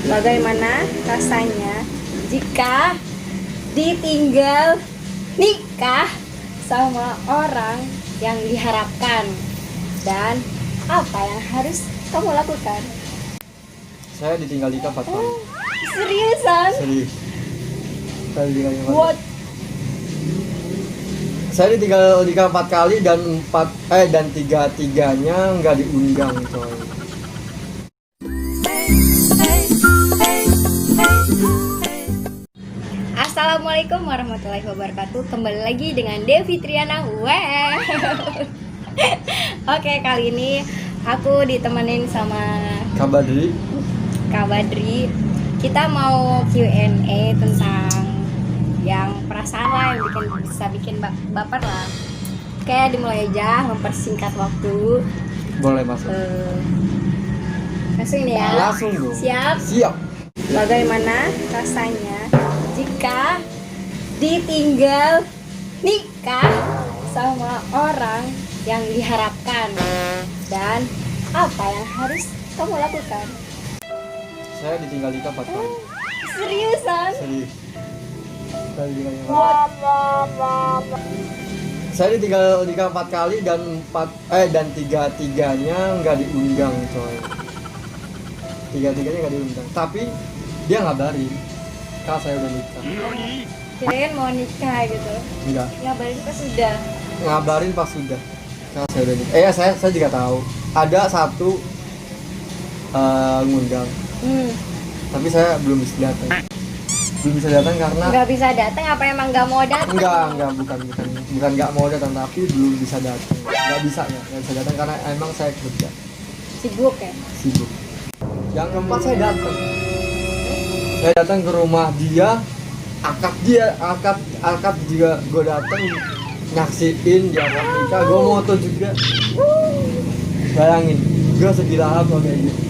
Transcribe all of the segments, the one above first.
Bagaimana rasanya jika ditinggal nikah sama orang yang diharapkan, dan apa yang harus kamu lakukan? Saya ditinggal nikah 4 kali. Seriusan? Serius. Saya ditinggal nikah. What? Saya ditinggal nikah 4 kali dan 3-tiganya nggak diundang coy. Assalamualaikum warahmatullahi wabarakatuh. Kembali lagi dengan Devi Triana. Oke, kali ini aku ditemenin sama Kak Badri. Kita mau Q&A tentang yang perasaan lah, yang bisa bikin baper lah. Oke, dimulai aja, mempersingkat waktu. Boleh masuk. Langsung ini ya. Langsung dong. Siap. Bagaimana rasanya jika ditinggal nikah sama orang yang diharapkan, dan apa yang harus kamu lakukan? Saya ditinggal nikah 4 kali. Seriusan? Serius. Saya ditinggal nikah 4 kali dan 3-tiganya nggak diundang coy. 3-tiganya nggak diundang. Tapi dia ngabarin kalau saya udah nikah. Kirain mau nikah gitu. Enggak. Ngabarin pas sudah. Ngabarin pas sudah. Kalau saya udah nikah. Saya juga tahu. Ada satu ngundang. Tapi saya belum bisa datang. Karena Nggak bisa datang, apa emang nggak mau datang? bukan nggak mau datang, tapi belum bisa datang. Nggak bisa datang karena emang saya kerja. Sibuk ya? Sibuk. Yang keempat saya datang ke rumah dia, akad juga gue datang nyaksiin dia akad nikah, gue moto juga. Bayangin, gue segila apa kayak gitu.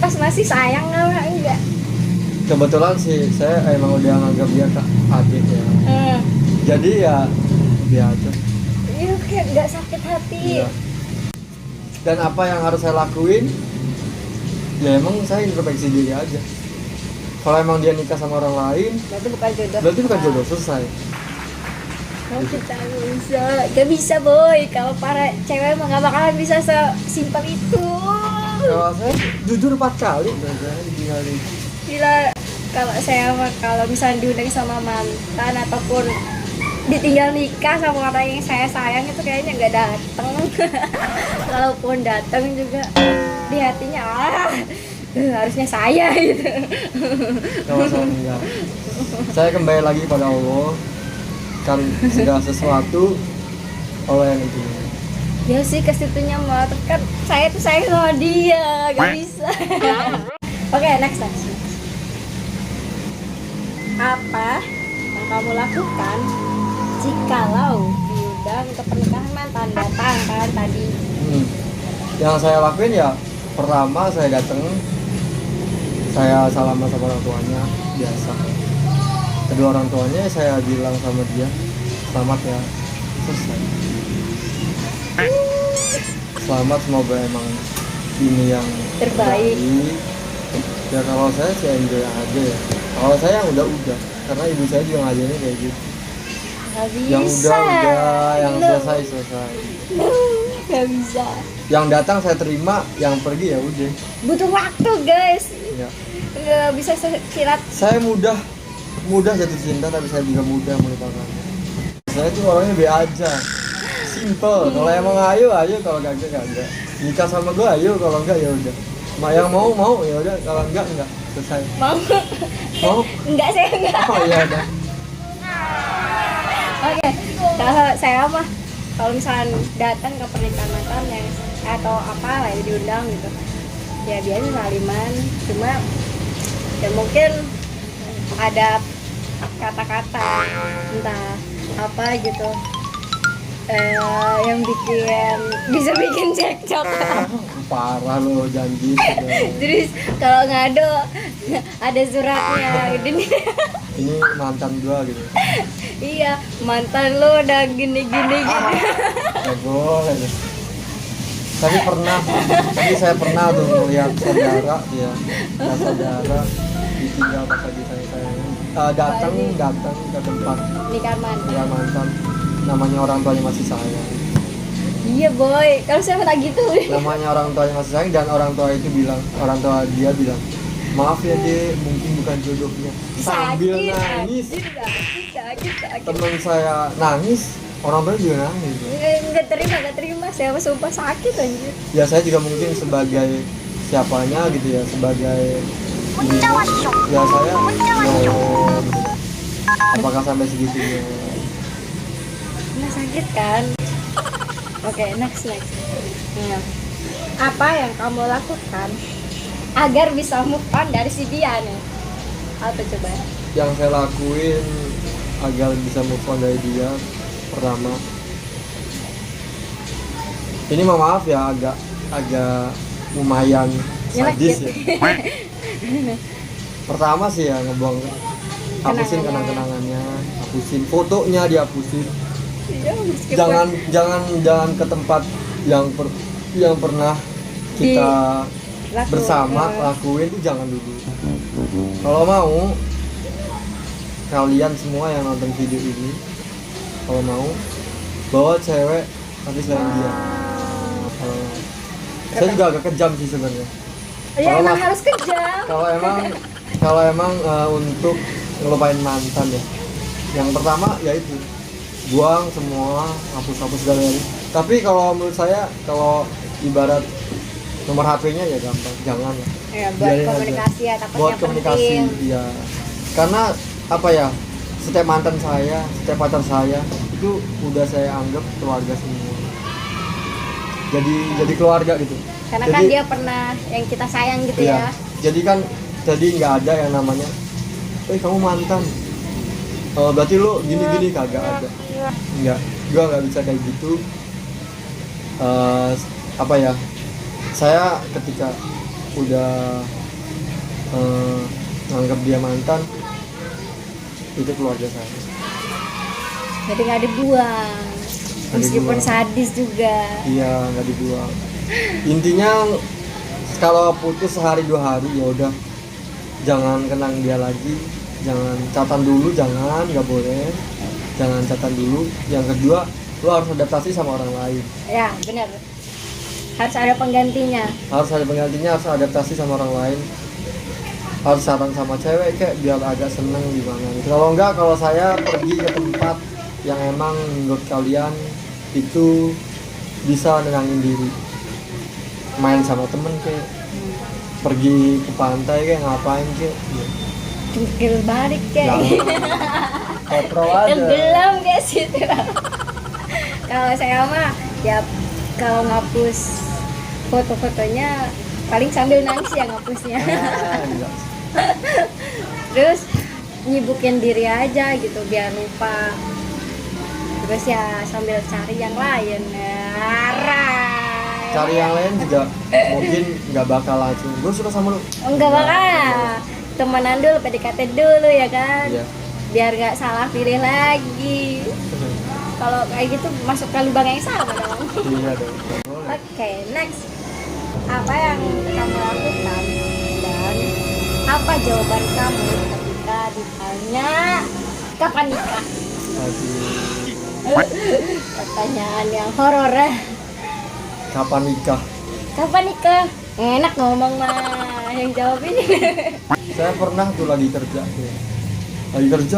Pas masih sayang nggak? Enggak. Kebetulan sih saya emang udah nganggap dia adik ya. Jadi ya biasa. Iya, kayak nggak sakit hati. Iya. Dan apa yang harus saya lakuin? Ya emang saya introspeksi diri aja. Kalau emang dia nikah sama orang lain, Berarti bukan jodoh. berarti bukan jodoh, selesai. Kalau kita nggak bisa boy. Kalau para cewek emang nggak bakalan bisa sesimpel itu. Kalau saya jujur 4 kali saya ditinggalin. Gila, kalau misalnya diundang sama mantan ataupun ditinggal nikah sama orang yang saya sayang, itu kayaknya nggak dateng. Kalaupun datang juga di hatinya harusnya saya gitu. Kalau saya enggak. Saya kembali lagi pada Allah. Kan segala sesuatu Allah yang itu. Ya sih, kesitunya mah, tapi kan saya tuh sayang sama dia, gak bisa. Oke, next. Apa yang kamu lakukan jikalau diundang ke pernikahan mantan? Datang kan tadi. Yang saya lakuin ya, pertama saya datang, saya salaman sama orang tuanya biasa. Kedua orang tuanya saya bilang sama dia, selamat ya, selesai. Selamat, semoga emang ini yang Terbaik. Ya kalau saya sih enjoy aja ya. Kalau saya udah, karena ibu saya juga ngajarin kayak gitu. Gak bisa. Yang udah, yang selesai. Gak bisa. Yang datang saya terima, yang pergi ya udah. Butuh waktu guys. Ya. Gak bisa silat. Saya mudah jatuh cinta, tapi saya juga mudah melupakannya. Saya tuh orangnya be aja, simple. Kalau emang ayo, kalau kagak. Nikah sama gue ayo, kalau enggak ya udah. Yang mau ya udah, kalau enggak selesai. Mau? Enggak, saya enggak. Oh iya udah. Oke, kalau saya mah, kalau misalnya datang ke pernikahan mantan yang atau apa lah ya, diundang gitu, ya biasanya saliman. Cuma ya mungkin ada kata-kata entah apa gitu yang bisa bikin cekcok. Parah lo, janji. Terus kalau ngado ada suratnya gini. Ini mantan gua gitu. Iya, mantan lo udah gini. Gak boleh. tapi saya pernah tuh melihat saudara dia dan saudara ditinggal pas lagi saya datang ke tempat Nikah mantan. mantan, namanya orang tuanya masih sayang. Iya boy, kalau saya pernah gitu. Namanya orang tuanya masih sayang dan orang tua dia bilang maaf ya dek, mungkin bukan jodohnya, sambil nangis. Sakit. Teman saya nangis, orang tua juga nangis. Nggak terima. Saya sumpah sakit anjir. Ya saya juga mungkin sebagai siapanya gitu ya, sebagai ya saya mau apakah sampai segitunya. Nah sakit kan. Oke, next. Nah, apa yang kamu lakukan agar bisa move on dari si dia nih? Apa coba? Yang saya lakuin agar bisa move on dari dia, pertama, ini maaf ya agak lumayan sadis ya. Pertama sih ya hapusin kenang-kenangannya, hapusin fotonya, dihapusin. Iya, meskipun Jangan ke tempat yang pernah kita bersama lakuin itu jangan dulu. Kalau mau, kalian semua yang nonton video ini, kalau mau bawa cewek tapi selain dia. Saya juga agak kejam sih sebenarnya. ya emang harus kejam. Kalau emang untuk ngelupain mantan ya, yang pertama yaitu buang semua, hapus galeri. Tapi kalau menurut saya, kalau ibarat nomor HP-nya ya gampang, jangan lah. Ya, buat Biarin komunikasi aja. ya, takutnya Buat komunikasi, penting. ya. Karena apa ya? Setiap mantan saya, setiap pacar saya itu udah saya anggap keluarga semua. Jadi keluarga gitu. Karena kan dia pernah yang kita sayang gitu ya. Jadi nggak ada yang namanya, kamu mantan. Berarti lo gini kagak ada. Enggak, gua nggak bisa kayak gitu. Apa ya? Saya ketika udah nganggap dia mantan, itu keluarga saya. Jadi nggak dibuang. Meskipun sadis juga. Iya, nggak dibuang. Intinya kalau putus sehari 2 hari ya udah, jangan kenang dia lagi, jangan catatan dulu, nggak boleh, jangan catatan dulu. Yang kedua, lo harus adaptasi sama orang lain. Ya benar, harus ada penggantinya. Harus adaptasi sama orang lain, harus saran sama cewek kayak biar agak seneng gimana gitu. Kalau saya pergi ke tempat yang emang menurut kalian itu bisa nenangin diri, main sama temen kayak pergi ke pantai kayak ngapain kayak Jungkir balik kayak kontrol aja. Tenggelam guys itu. Kalau saya mah ya kalau ngapus foto-fotonya paling sambil nangis ya ngapusnya. Enggak. Terus nyibukin diri aja gitu biar lupa. Terus ya sambil cari yang lain. Cari yang lain juga mungkin nggak bakal langsung gue suka sama lu. Enggak bakal. Temenan dulu, PDKT dulu ya kan. Iya. Biar nggak salah pilih lagi. Kalau kayak gitu masuk ke lubang yang sama dong. Iya dong. Oke, next. Apa yang kamu lakukan dan apa jawaban kamu ketika ditanya kapan nikah? Pertanyaan yang horor ya. Kapan nikah? Kapan nikah? Enak ngomong mah, yang jawab ini. Saya pernah tuh lagi kerja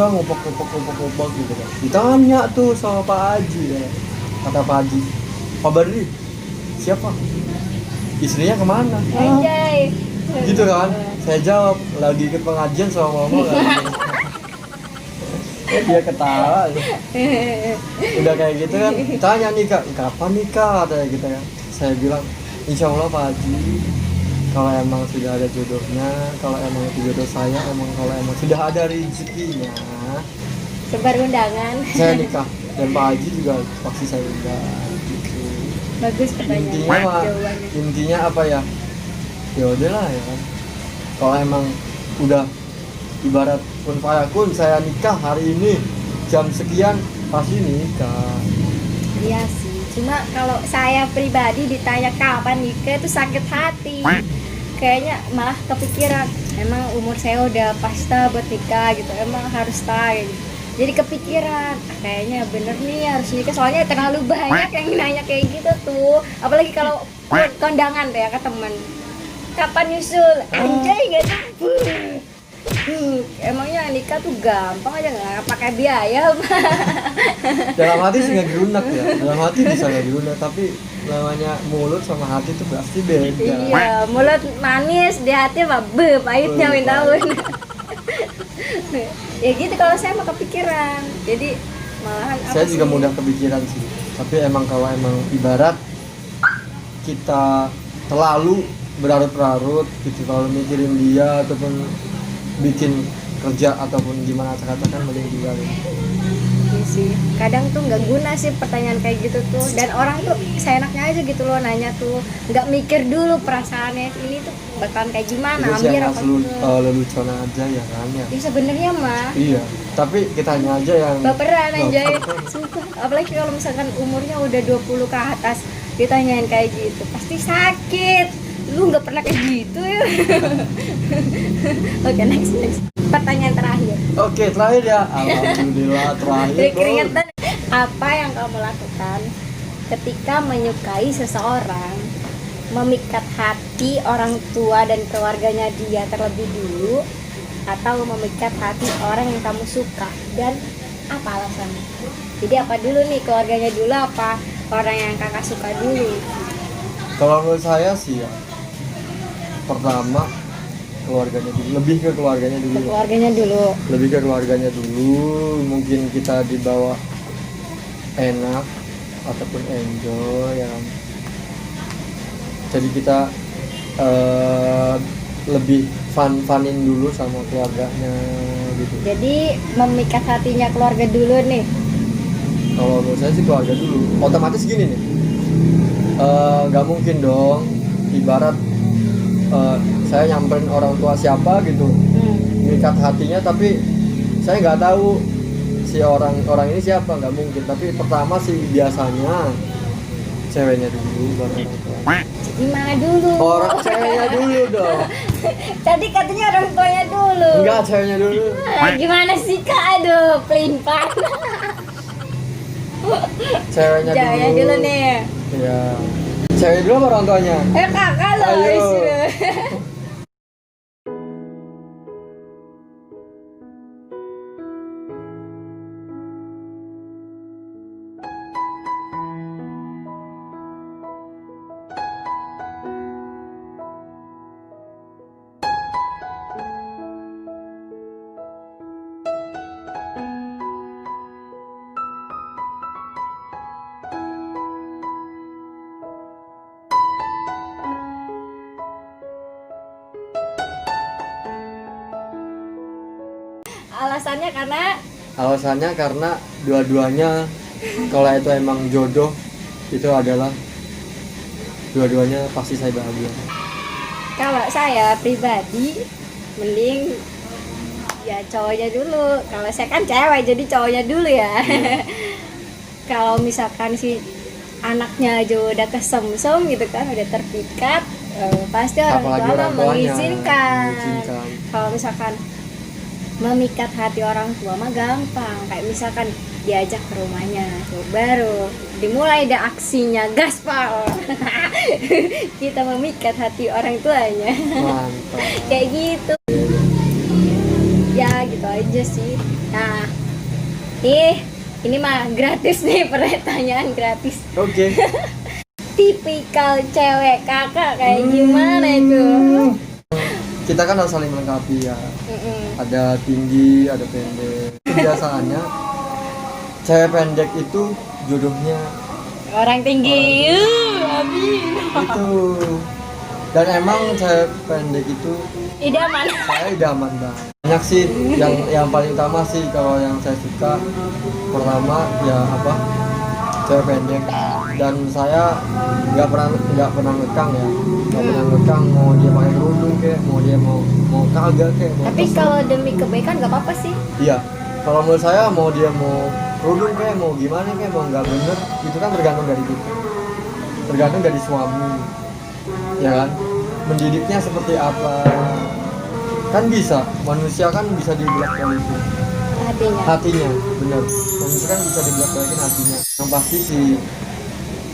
ngopok gitu kan. Ditanya tuh sama Pak Haji ya. Kata Pak Haji, Pak Badri, siapa? Istrinya kemana? Anjay. Gitu kan. Saya jawab, lagi ikut pengajian sama mama kan. Dia ketawa. Udah kayak gitu kan. Tanya nikah, kapan nikah? Katanya gitu kan. Saya bilang, insya Allah Pak Haji, kalau emang sudah ada jodohnya, kalau emang itu jodoh saya, kalau emang sudah ada rezekinya, Sebar undangan. saya nikah. Dan Pak Haji juga pasti saya undang gitu. Bagus pertanyaan. Intinya apa ya? Ya udahlah ya kan. Kalau emang udah ibarat kun fayakun, saya nikah hari ini jam sekian, pasti nikah. Iya sih. Cuma kalau saya pribadi ditanya kapan nikah itu sakit hati. Kayaknya malah kepikiran, emang umur saya udah pas buat nikah gitu, emang harus gitu. Jadi kepikiran, kayaknya bener nih harus nikah, soalnya terlalu banyak yang nanya kayak gitu tuh. Apalagi kalau kondangan tuh ya ke temen, kapan nyusul, anjay gak tuh. Emangnya nikah tuh gampang aja, nggak pakai biaya. Dalam hati sih nggak dilunak ya, dalam hati bisa nggak dilunak, tapi namanya mulut sama hati tuh pasti beda. Iya, mulut manis, di hati mah pahitnya minta ampun. Ya gitu, kalau saya mah kepikiran, jadi malahan Saya juga mudah kepikiran sih, tapi emang kalau emang ibarat kita terlalu berlarut-larut gitu, kalau mikirin dia ataupun bikin kerja ataupun gimana katakan, mending tinggalin. Iya sih, kadang tuh nggak guna sih pertanyaan kayak gitu tuh, dan orang tuh seenaknya aja gitu loh nanya tuh, nggak mikir dulu perasaannya ini tuh bakalan kayak gimana, Itu sih ambil yang apa asal gitu. lelucon aja ya kan ya. Ya sebenarnya mah Iya, tapi kitanya aja yang baperan aja, baperan. sumpah. Apalagi kalau misalkan umurnya udah 20 ke atas ditanyain kayak gitu, pasti sakit. Lu nggak pernah kayak gitu ya. Oke, next. Pertanyaan terakhir. Oke, terakhir ya. Alhamdulillah terakhir. Jadi Bro. keringetan. Apa yang kamu lakukan ketika menyukai seseorang, memikat hati orang tua dan keluarganya dia terlebih dulu, atau memikat hati orang yang kamu suka, dan apa alasannya? Jadi apa dulu nih, keluarganya dulu apa orang yang kakak suka dulu? Kalau menurut saya sih ya, pertama keluarganya dulu, lebih ke keluarganya dulu. Keluarganya dulu. Lebih ke keluarganya dulu, mungkin kita dibawa enak ataupun enjoy ya kan. Jadi kita lebih funin dulu sama keluarganya gitu. Jadi memikat hatinya keluarga dulu nih. Kalau menurut saya sih keluarga dulu. Otomatis gini nih, nggak mungkin dong ibarat saya nyamperin orang tua siapa gitu, mengikat hatinya, tapi saya nggak tahu si orang ini siapa, nggak mungkin. Tapi pertama sih biasanya ceweknya dulu baru orang tua. Gimana dulu? Orang ceweknya dulu dong. Tadi katanya orang tuanya dulu. Enggak, ceweknya dulu. Gimana sih kak? Aduh, pelin-pelan. Ceweknya Ceweknya dulu nih. Iya. Cewek dulu apa orang tuanya? Kakak loh. Ayo. Alasannya karena dua-duanya kalau itu emang jodoh, itu adalah dua-duanya pasti saya bahagia. Kalau saya pribadi mending ya cowoknya dulu. Kalau saya kan cewek jadi cowoknya dulu ya. Kalau misalkan si anaknya aja udah kesemsem gitu kan, udah terpikat, pasti orang Apalagi tua orang tuanya mengizinkan. mengizinkan. Kalau misalkan memikat hati orang tua mah gampang, kayak misalkan diajak ke rumahnya tuh, baru dimulai deh aksinya, gaspal. Kita memikat hati orang tuanya. Mantap. Kayak gitu ya, gitu aja sih. Nah, ini mah gratis nih, pertanyaan gratis. Oke. Tipikal cewek kakak kayak gimana itu? Kita kan harus saling melengkapi ya. Ada tinggi, ada pendek. Kebiasaannya cewek pendek itu jodohnya Orang tinggi. Amin. itu. Dan emang cewek pendek itu Idaman. saya idaman banget. Banyak sih yang paling utama sih kalau yang saya suka, pertama ya apa, cewek pendek. Dan saya nggak pernah ngekang ya, nggak pernah ngekang mau dia pakai kerudung kayak, mau dia mau kagak kayak. Tapi kalau demi kebaikan nggak apa-apa sih. Iya, kalau menurut saya mau dia mau kerudung kayak mau gimana kayak mau nggak bener, itu kan tergantung dari kita, tergantung dari suami, ya kan, mendidiknya seperti apa, kan bisa, manusia kan bisa dibolak-balikin hatinya, bener, manusia kan bisa dibolak-balikin hatinya, yang pasti sih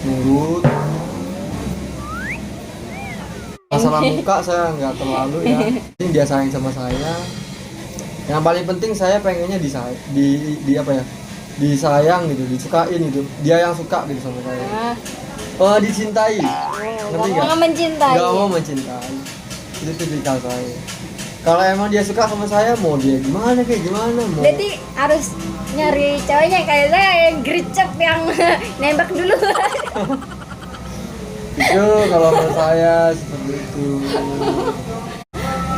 nurut. Masalah muka saya nggak terlalu ya, penting dia sayang sama saya. Yang paling penting saya pengennya di apa ya, disayang gitu, disukain gitu, dia yang suka gitu sama saya. Oh, dicintai, ngerti nggak? Nggak mencintai. Nggak mau mencintai, itu tipikal saya. Kalau emang dia suka sama saya, mau dia gimana kayak gimana mau. Berarti harus nyari ceweknya kayak saya yang gercep yang nembak dulu. Itu kalau menurut saya seperti itu.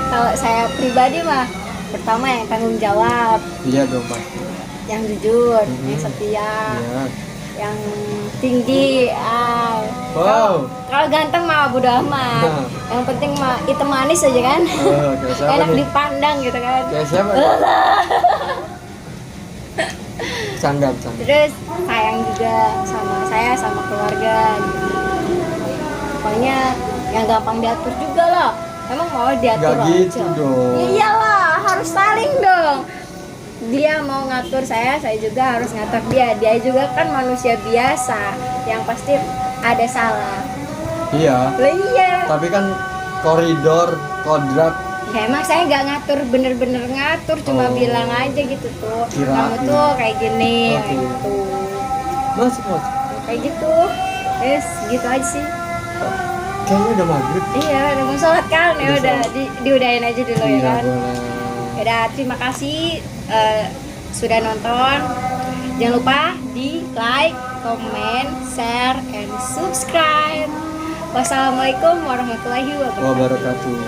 Kalau saya pribadi mah pertama yang tanggung jawab, Iya dong pasti. yang jujur, Mhm. yang setia, Iya. yang tinggi. Wow. Kalau ganteng mah bodo amat. Nah. Yang penting mah hitam manis aja kan. Oh, kayak siapa Enak nih? dipandang gitu kan. Kayak siapa? Bercanda. Terus sayang juga sama saya, sama keluarga gitu. Pokoknya yang gampang diatur juga lah. Emang mau diatur Nggak gitu dong. Ya iyalah, harus saling dong. Dia mau ngatur saya juga harus ngatur dia. Dia juga kan manusia biasa, yang pasti ada salah. Iya. Lah iya. Tapi kan koridor, kodrat. Ya emang saya nggak ngatur, bener-bener ngatur, cuma Oh. bilang aja gitu tuh. Kirain. Kamu tuh kayak gini, Oke. kayak gitu. Masuk. Kayak gitu. Yes, gitu aja sih. Kayaknya udah maghrib. Iya, udah mau sholat kan? Ya Udah udah sholat. diudahin aja dulu ya Iya kan. boleh. Yaudah, terima kasih sudah nonton. Jangan lupa di like, comment, share, and subscribe. Wassalamualaikum warahmatullahi wabarakatuh. Wabarakatuh.